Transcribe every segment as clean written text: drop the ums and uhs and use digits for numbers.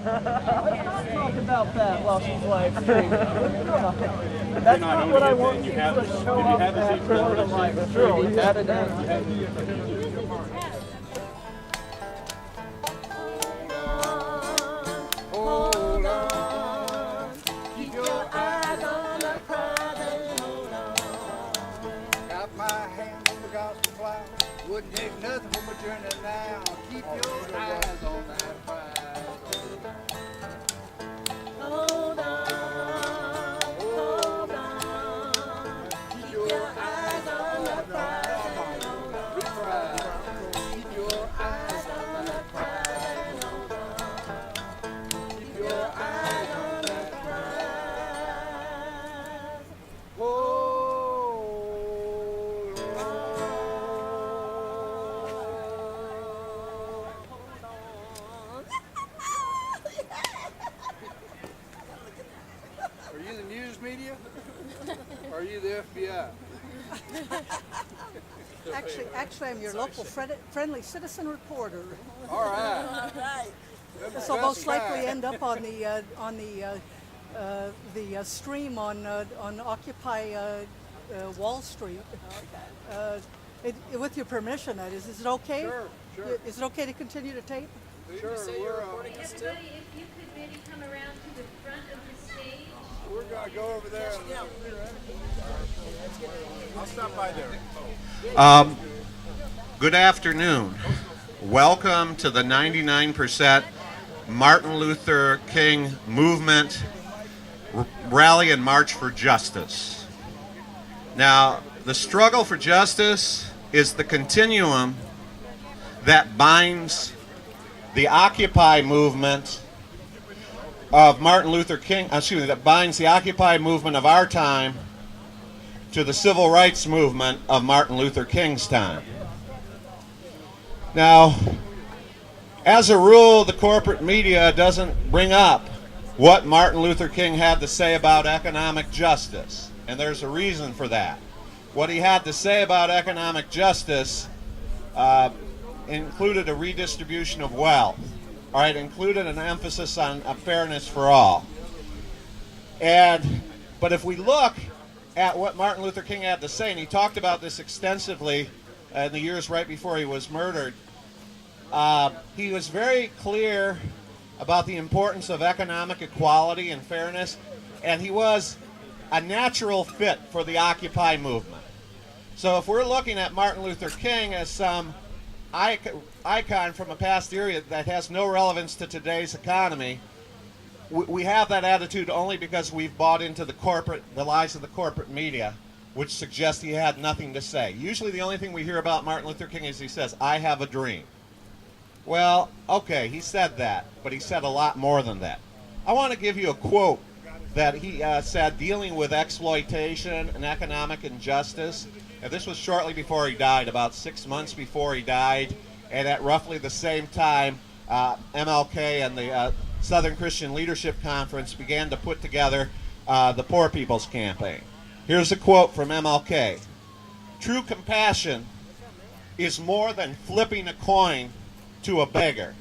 not talk about that while she's live streaming. That's not what I want you to show up at for the live stream. That it is. Hold on, keep your eyes on the prize and hold on. Got my hand on the gospel plow, wouldn't take nothing from a journey now. Keep your eyes on that prize. Hold on, hold on, keep your eyes on the prize and hold on. Keep your eyes on the prize and hold on. Keep your eyes on the prize. Hold on. Are you the news media? Or are you the FBI? Actually, I'm your local friendly citizen reporter. All right. This will most likely end up on the stream on Occupy Wall Street. With your permission, that is. Is it okay? Sure. Is it okay to continue to tape? Sure, Everybody, we're if you could maybe come around to the front of the stage. gonna go over there. I'll stop by there. Good afternoon. Welcome to the 99% Martin Luther King Movement Rally and March for Justice. Now, the struggle for justice is the continuum that binds the Occupy movement of Martin Luther King, that binds the Occupy movement of our time to the civil rights movement of Martin Luther King's time. Now, as a rule, the corporate media doesn't bring up what Martin Luther King had to say about economic justice, and there's a reason for that. What he had to say about economic justice included a redistribution of wealth, all right, included an emphasis on fairness for all. But if we look at what Martin Luther King had to say, and he talked about this extensively in the years right before he was murdered, he was very clear about the importance of economic equality and fairness, and he was a natural fit for the Occupy movement. So if we're looking at Martin Luther King as some icon from a past era that has no relevance to today's economy, we have that attitude only because we've bought into the lies of the corporate media, which suggests he had nothing to say. Usually the only thing we hear about Martin Luther King is he says, "I have a dream." Well, okay, he said that, but he said a lot more than that. I want to give you a quote that he said dealing with exploitation and economic injustice. And this was shortly before he died, about 6 months before he died, and at roughly the same time, MLK and the Southern Christian Leadership Conference began to put together the Poor People's Campaign. Here's a quote from MLK. "True compassion is more than flipping a coin to a beggar.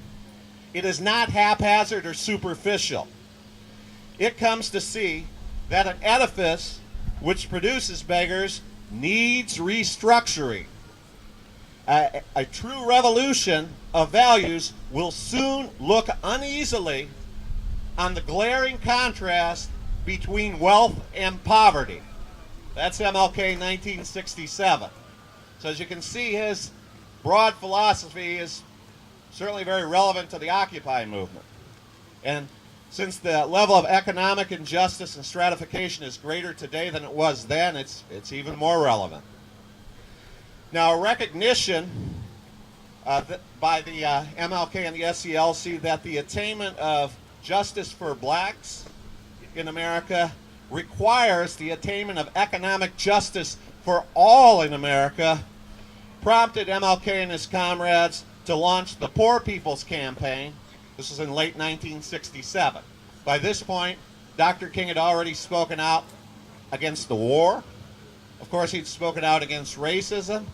It is not haphazard or superficial. It comes to see that an edifice which produces beggars needs restructuring. A true revolution of values will soon look uneasily on the glaring contrast between wealth and poverty." That's MLK 1967. So as you can see, his broad philosophy is certainly very relevant to the Occupy movement. And since the level of economic injustice and stratification is greater today than it was then, it's even more relevant. Now, a recognition by the MLK and the SCLC that the attainment of justice for blacks in America requires the attainment of economic justice for all in America prompted MLK and his comrades to launch the Poor People's Campaign. This was in late 1967. By this point, Dr. King had already spoken out against the war. Of course, he'd spoken out against racism,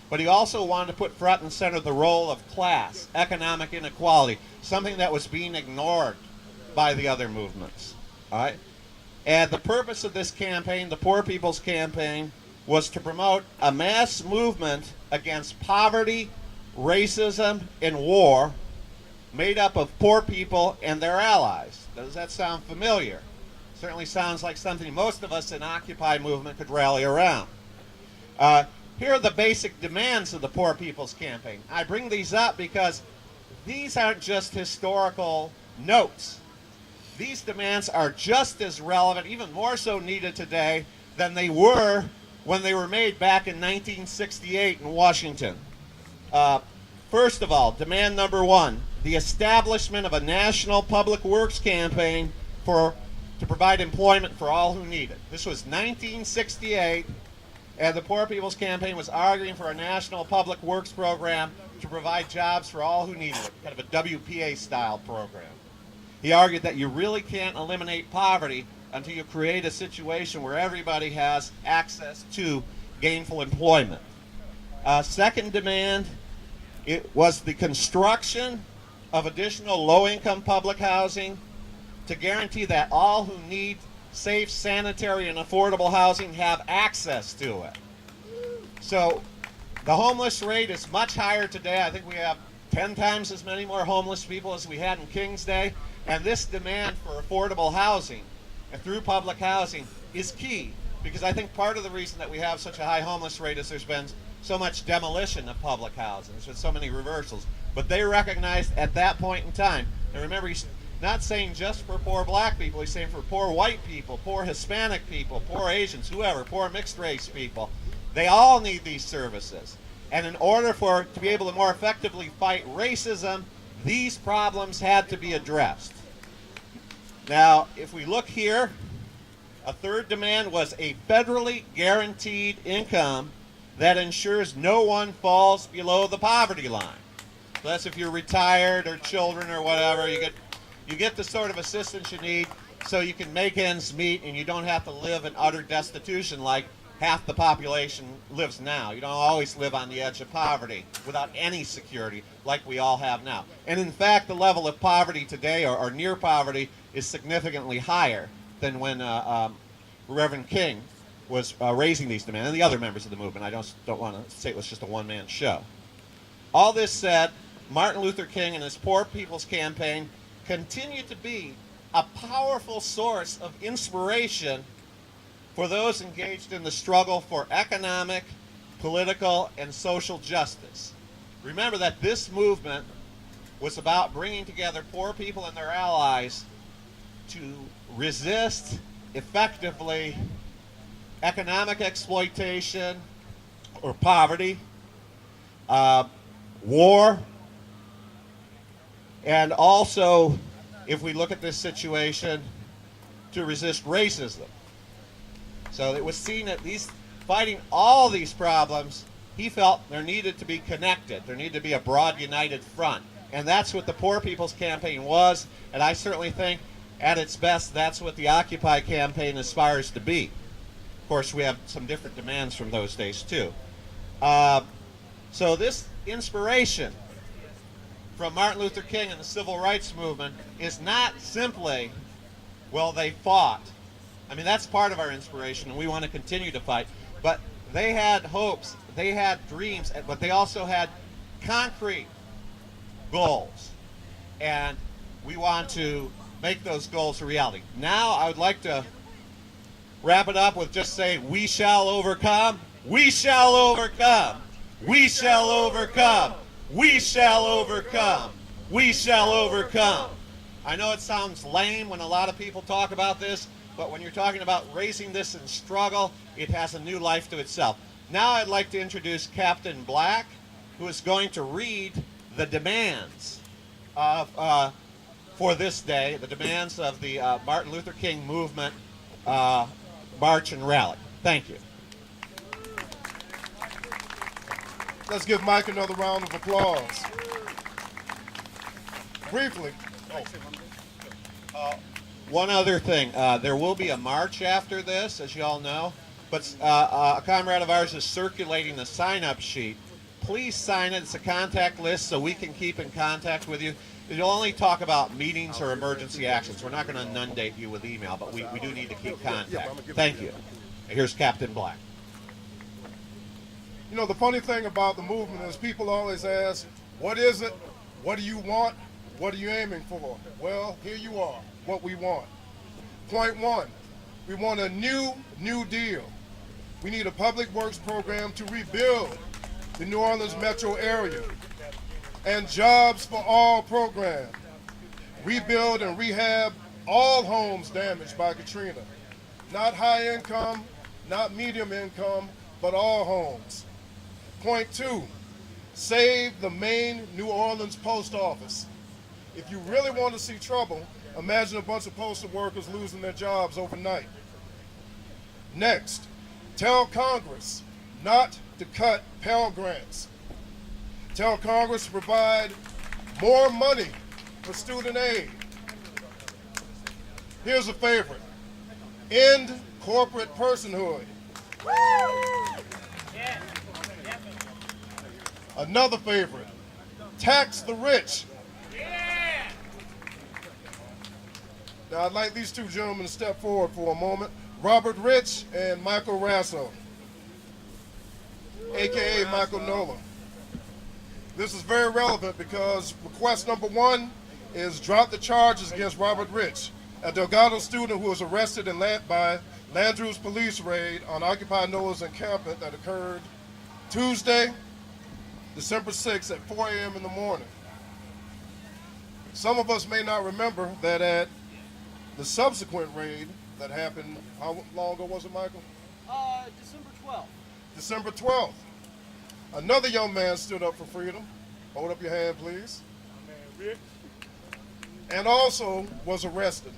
but he also wanted to put front and center the role of class, economic inequality, something that was being ignored by the other movements. All right? And the purpose of this campaign, the Poor People's Campaign, was to promote a mass movement against poverty, racism, and war made up of poor people and their allies. Does that sound familiar? Certainly sounds like something most of us in Occupy movement could rally around. Here are the basic demands of the Poor People's Campaign. I bring these up because these aren't just historical notes. These demands are just as relevant, even more so needed today than they were when they were made back in 1968 in Washington. First of all, demand number one, the establishment of a national public works campaign to provide employment for all who need it. This was 1968, and the Poor People's Campaign was arguing for a national public works program to provide jobs for all who needed it, kind of a WPA-style program. He argued that you really can't eliminate poverty until you create a situation where everybody has access to gainful employment. Second demand, it was the construction of additional low-income public housing to guarantee that all who need safe, sanitary, and affordable housing have access to it. So the homeless rate is much higher today. I think we have 10 times as many more homeless people as we had in King's Day. And this demand for affordable housing and through public housing is key, because I think part of the reason that we have such a high homeless rate is there's been so much demolition of public housing. There's been so many reversals. But they recognized at that point in time, and remember, he's not saying just for poor black people, he's saying for poor white people, poor Hispanic people, poor Asians, whoever, poor mixed race people. They all need these services. And in order to be able to more effectively fight racism, these problems had to be addressed. Now, if we look here, a third demand was a federally guaranteed income that ensures no one falls below the poverty line. So that's if you're retired or children or whatever, you get the sort of assistance you need so you can make ends meet and you don't have to live in utter destitution like half the population lives now. You don't always live on the edge of poverty without any security like we all have now. And in fact, the level of poverty today, or near poverty, is significantly higher than when Reverend King was raising these demands, and the other members of the movement. I don't want to say it was just a one-man show. All this said, Martin Luther King and his Poor People's Campaign continue to be a powerful source of inspiration for those engaged in the struggle for economic, political, and social justice. Remember that this movement was about bringing together poor people and their allies to resist effectively economic exploitation or poverty, war, and also, if we look at this situation, to resist racism. So it was seen that fighting all these problems, he felt there needed to be connected. There needed to be a broad, united front. And that's what the Poor People's Campaign was, and I certainly think at its best, that's what the Occupy campaign aspires to be. Of course, we have some different demands from those days, too. So this inspiration from Martin Luther King and the Civil Rights Movement is not simply, well, they fought. I mean, that's part of our inspiration, and we want to continue to fight. But they had hopes, they had dreams, but they also had concrete goals. And we want to make those goals a reality. Now, I would like to wrap it up with just saying, we shall overcome, we shall overcome, we shall overcome, we shall overcome, we shall overcome. I know it sounds lame when a lot of people talk about this, but when you're talking about raising this in struggle, it has a new life to itself. Now I'd like to introduce Captain Black, who is going to read the demands of, for this day, the demands of the Martin Luther King movement march and rally. Thank you. Let's give Mike another round of applause. Briefly. One other thing, there will be a march after this, as you all know, but a comrade of ours is circulating the sign-up sheet. please sign it. It's a contact list so we can keep in contact with you. It'll only talk about meetings or emergency actions. We're not going to inundate you with email, but we do need to keep contact. Thank you. Here's Captain Black. You know, the funny thing about the movement is people always ask, what is it? What do you want? What are you aiming for? Well, here you are, what we want. Point one, we want a new deal. We need a public works program to rebuild the New Orleans metro area, and jobs for all program. Rebuild and rehab all homes damaged by Katrina. Not high income, not medium income, but all homes. Point two, save the main New Orleans post office. If you really want to see trouble, imagine a bunch of postal workers losing their jobs overnight. Next, tell Congress not to cut Pell Grants. Tell Congress to provide more money for student aid. Here's a favorite. End corporate personhood. Another favorite. Tax the rich. Now I'd like these two gentlemen to step forward for a moment. Robert Rich and Michael Rasso, AKA Michael NOLA. This is very relevant because request number one is drop the charges against Robert Rich, a Delgado student who was arrested by Landrews police raid on Occupy NOLA's encampment that occurred Tuesday, December 6th at 4 a.m. in the morning. Some of us may not remember that at the subsequent raid that happened, how long ago was it, Michael? December 12th. December 12th. Another young man stood up for freedom. Hold up your hand, please. And also was arrested.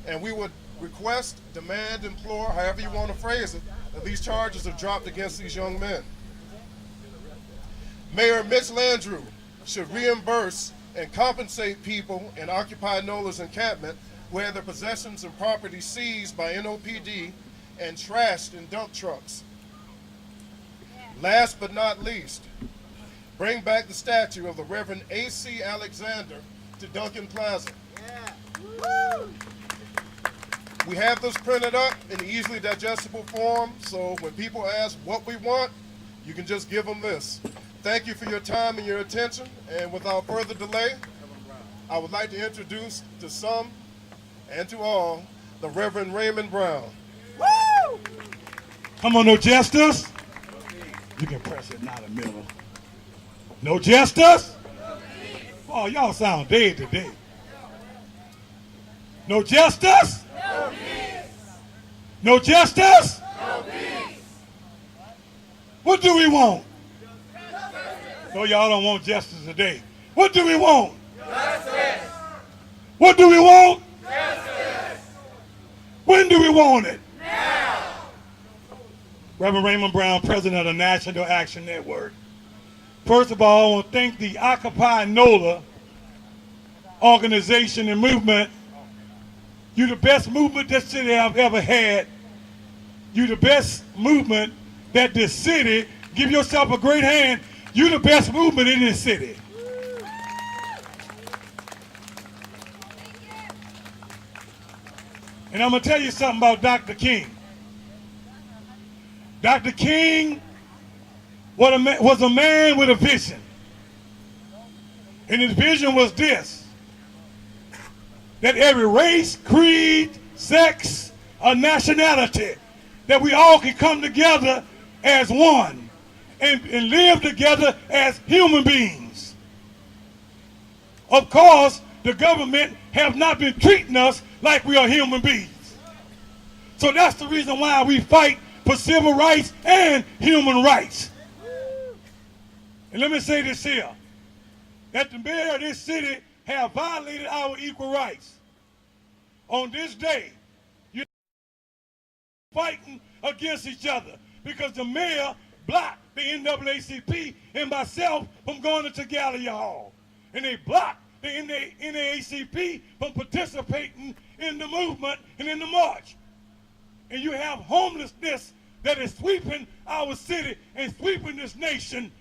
And we would request, demand, implore, however you want to phrase it, that these charges are dropped against these young men. Mayor Mitch Landrieu should reimburse and compensate people in Occupy NOLA's encampment who had their possessions and property seized by NOPD and trashed in dump trucks. Last but not least, bring back the statue of the Reverend A.C. Alexander to Duncan Plaza. We have this printed up in easily digestible form, so when people ask what we want, you can just give them this. Thank you for your time and your attention, and without further delay, I would like to introduce to some and to all the Reverend Raymond Brown. Woo! Come on, no jesters. You can press it, not a middle. No jesters? Oh, y'all sound dead today. No jesters? No peace. No jesters? No peace. What do we want? No, y'all don't want jesters today. What do we want? Justice. What do we want? Justice. When do we want it? Now. Reverend Raymond Brown, president of the National Action Network. First of all, I want to thank the Occupy NOLA organization and movement. You're the best movement this city have ever had. You're the best movement that this city, give yourself a great hand, you're the best movement in this city. And I'm going to tell you something about Dr. King. Dr. King was a man with a vision. And his vision was this: that every race, creed, sex, or nationality, that we all can come together as one and live together as human beings. Of course, the government have not been treating us like we are human beings. So that's the reason why we fight for civil rights and human rights. And let me say this here, that the mayor of this city have violated our equal rights. On this day, you're fighting against each other because the mayor blocked the NAACP and myself from going to Gallia Hall. And they blocked the NAACP from participating in the movement and in the march. And you have homelessness that is sweeping our city and sweeping this nation,